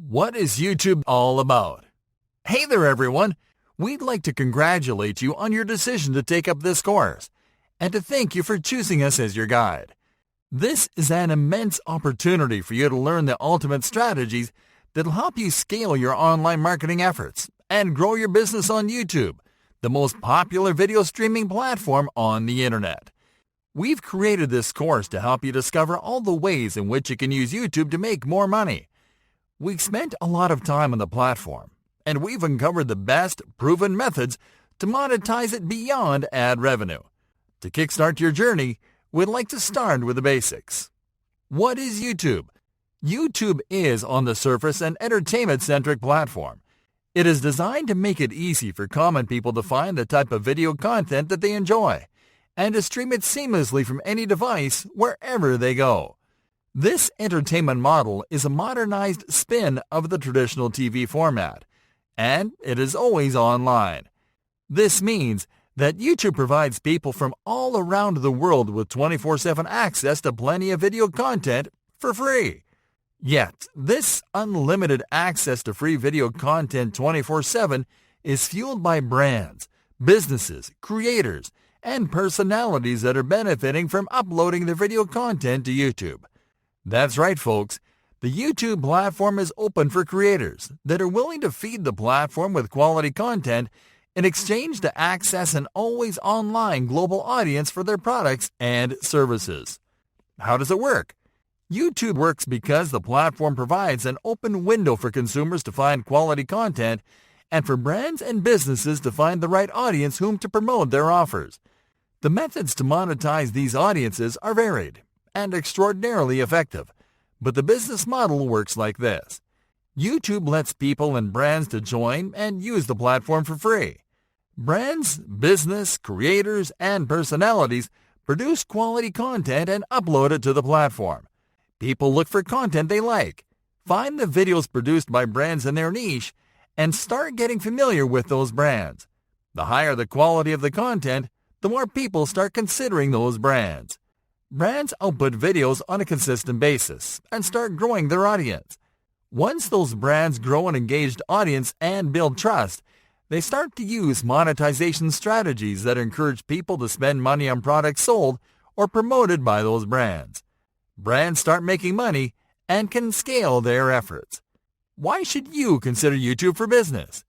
What is YouTube all about? Hey there everyone! We'd like to congratulate you on your decision to take up this course, and to thank you for choosing us as your guide. This is an immense opportunity for you to learn the ultimate strategies that'll help you scale your online marketing efforts and grow your business on YouTube, the most popular video streaming platform on the internet. We've created this course to help you discover all the ways in which you can use YouTube to make more money. We've spent a lot of time on the platform, and we've uncovered the best proven methods to monetize it beyond ad revenue. To kickstart your journey, we'd like to start with the basics. What is YouTube? YouTube is, on the surface, an entertainment-centric platform. It is designed to make it easy for common people to find the type of video content that they enjoy, and to stream it seamlessly from any device wherever they go. This entertainment model is a modernized spin of the traditional TV format, and it is always online. This means that YouTube provides people from all around the world with 24/7 access to plenty of video content for free. Yet, this unlimited access to free video content 24/7 is fueled by brands, businesses, creators, and personalities that are benefiting from uploading their video content to YouTube. That's right, folks. The YouTube platform is open for creators that are willing to feed the platform with quality content in exchange to access an always online global audience for their products and services. How does it work? YouTube works because the platform provides an open window for consumers to find quality content and for brands and businesses to find the right audience whom to promote their offers. The methods to monetize these audiences are varied and extraordinarily effective, but the business model works like this. YouTube lets people and brands to join and use the platform for free. Brands, business, creators, and personalities produce quality content and upload it to the platform. People look for content they like, find the videos produced by brands in their niche, and start getting familiar with those brands. The higher the quality of the content, the more people start considering those brands. Brands output videos on a consistent basis and start growing their audience. Once those brands grow an engaged audience and build trust, they start to use monetization strategies that encourage people to spend money on products sold or promoted by those brands. Brands start making money and can scale their efforts. Why should you consider YouTube for business?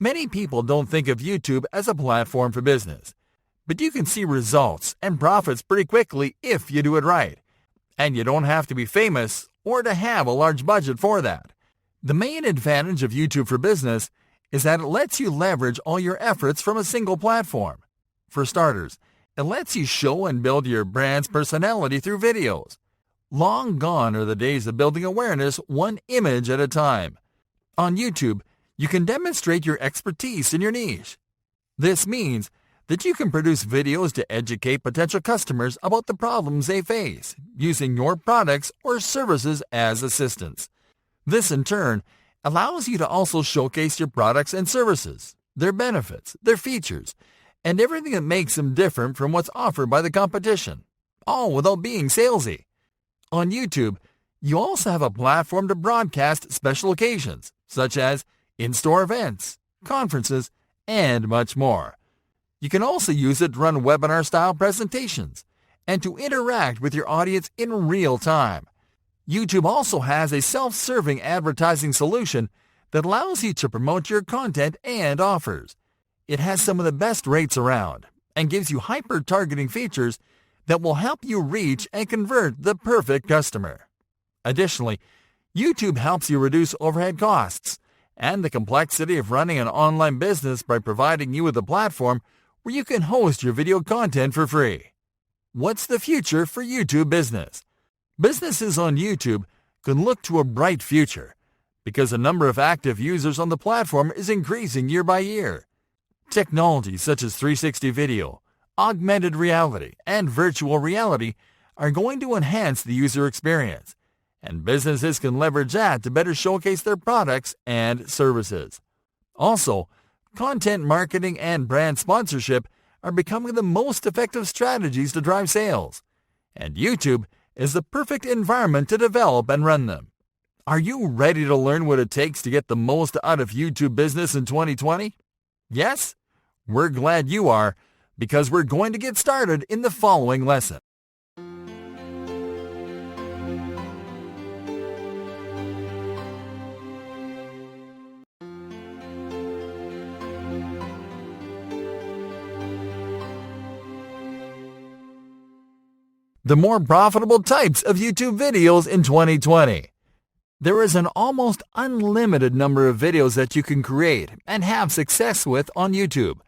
Many people don't think of YouTube as a platform for business, but you can see results and profits pretty quickly if you do it right. And you don't have to be famous or to have a large budget for that. The main advantage of YouTube for business is that it lets you leverage all your efforts from a single platform. For starters, it lets you show and build your brand's personality through videos. Long gone are the days of building awareness one image at a time. On YouTube, you can demonstrate your expertise in your niche. This means that you can produce videos to educate potential customers about the problems they face, using your products or services as assistants. This, in turn, allows you to also showcase your products and services, their benefits, their features, and everything that makes them different from what's offered by the competition, all without being salesy. On YouTube, you also have a platform to broadcast special occasions, such as in-store events, conferences, and much more. You can also use it to run webinar-style presentations and to interact with your audience in real time. YouTube also has a self-serving advertising solution that allows you to promote your content and offers. It has some of the best rates around and gives you hyper-targeting features that will help you reach and convert the perfect customer. Additionally, YouTube helps you reduce overhead costs and the complexity of running an online business by providing you with a platform where you can host your video content for free. What's the future for YouTube business? Businesses on YouTube can look to a bright future because the number of active users on the platform is increasing year by year. Technologies such as 360 video, augmented reality, and virtual reality are going to enhance the user experience, and businesses can leverage that to better showcase their products and services. Also, content marketing and brand sponsorship are becoming the most effective strategies to drive sales, and YouTube is the perfect environment to develop and run them. Are you ready to learn what it takes to get the most out of YouTube business in 2020? Yes? We're glad you are, because we're going to get started in the following lesson. The more profitable types of YouTube videos in 2020. There is an almost unlimited number of videos that you can create and have success with on YouTube.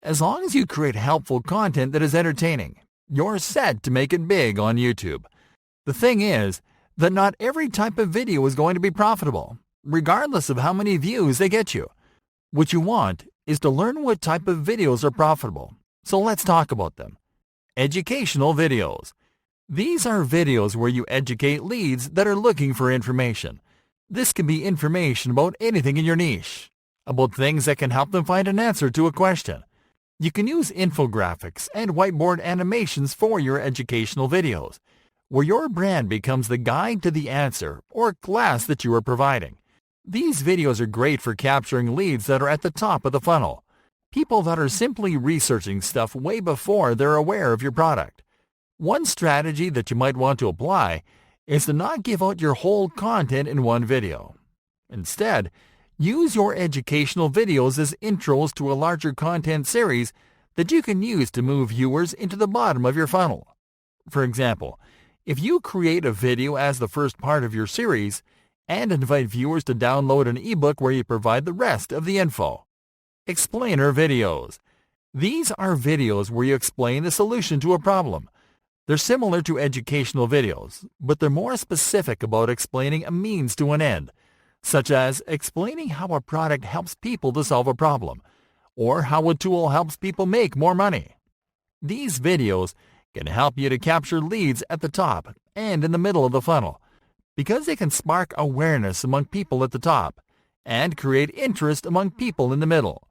As long as you create helpful content that is entertaining, you're set to make it big on YouTube. The thing is that not every type of video is going to be profitable, regardless of how many views they get you. What you want is to learn what type of videos are profitable. So let's talk about them. Educational videos. These are videos where you educate leads that are looking for information. This can be information about anything in your niche, about things that can help them find an answer to a question. You can use infographics and whiteboard animations for your educational videos, where your brand becomes the guide to the answer or class that you are providing. These videos are great for capturing leads that are at the top of the funnel, people that are simply researching stuff way before they're aware of your product. One strategy that you might want to apply is to not give out your whole content in one video. Instead, use your educational videos as intros to a larger content series that you can use to move viewers into the bottom of your funnel. For example, if you create a video as the first part of your series and invite viewers to download an ebook where you provide the rest of the info. Explainer videos. These are videos where you explain the solution to a problem. They're similar to educational videos, but they're more specific about explaining a means to an end, such as explaining how a product helps people to solve a problem, or how a tool helps people make more money. These videos can help you to capture leads at the top and in the middle of the funnel, because they can spark awareness among people at the top and create interest among people in the middle.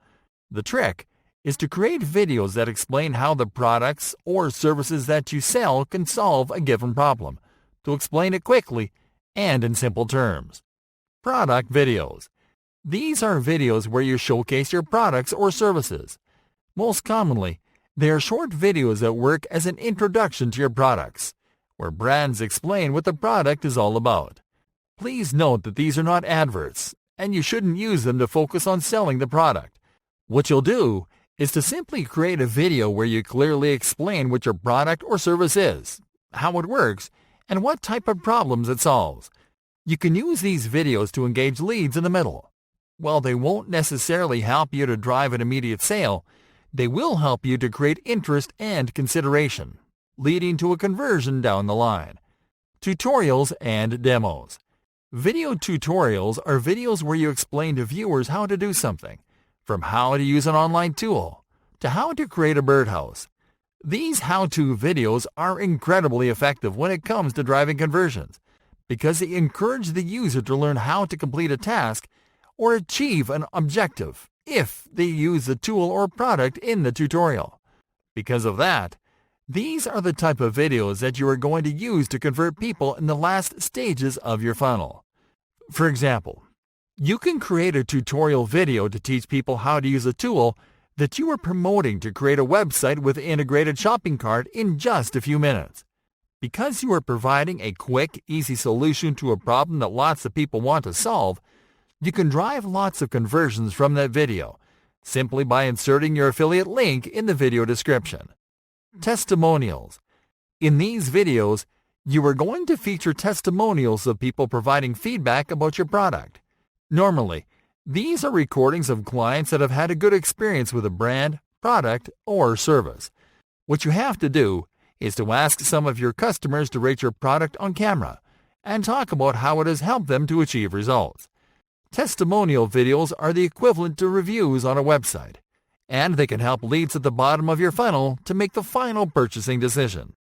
The trick is to create videos that explain how the products or services that you sell can solve a given problem, to explain it quickly and in simple terms. Product videos. These are videos where you showcase your products or services. Most commonly, they are short videos that work as an introduction to your products, where brands explain what the product is all about. Please note that these are not adverts, and you shouldn't use them to focus on selling the product. What you'll do is to simply create a video where you clearly explain what your product or service is, how it works, and what type of problems it solves. You can use these videos to engage leads in the middle. While they won't necessarily help you to drive an immediate sale, they will help you to create interest and consideration, leading to a conversion down the line. Tutorials and demos. Video tutorials are videos where you explain to viewers how to do something, from how to use an online tool to how to create a birdhouse. These how-to videos are incredibly effective when it comes to driving conversions, because they encourage the user to learn how to complete a task or achieve an objective if they use the tool or product in the tutorial. Because of that, these are the type of videos that you are going to use to convert people in the last stages of your funnel. For example, you can create a tutorial video to teach people how to use a tool that you are promoting to create a website with an integrated shopping cart in just a few minutes. Because you are providing a quick, easy solution to a problem that lots of people want to solve, you can drive lots of conversions from that video, simply by inserting your affiliate link in the video description. Testimonials. In these videos, you are going to feature testimonials of people providing feedback about your product. Normally, these are recordings of clients that have had a good experience with a brand, product, or service. What you have to do is to ask some of your customers to rate your product on camera and talk about how it has helped them to achieve results. Testimonial videos are the equivalent to reviews on a website, and they can help leads at the bottom of your funnel to make the final purchasing decision.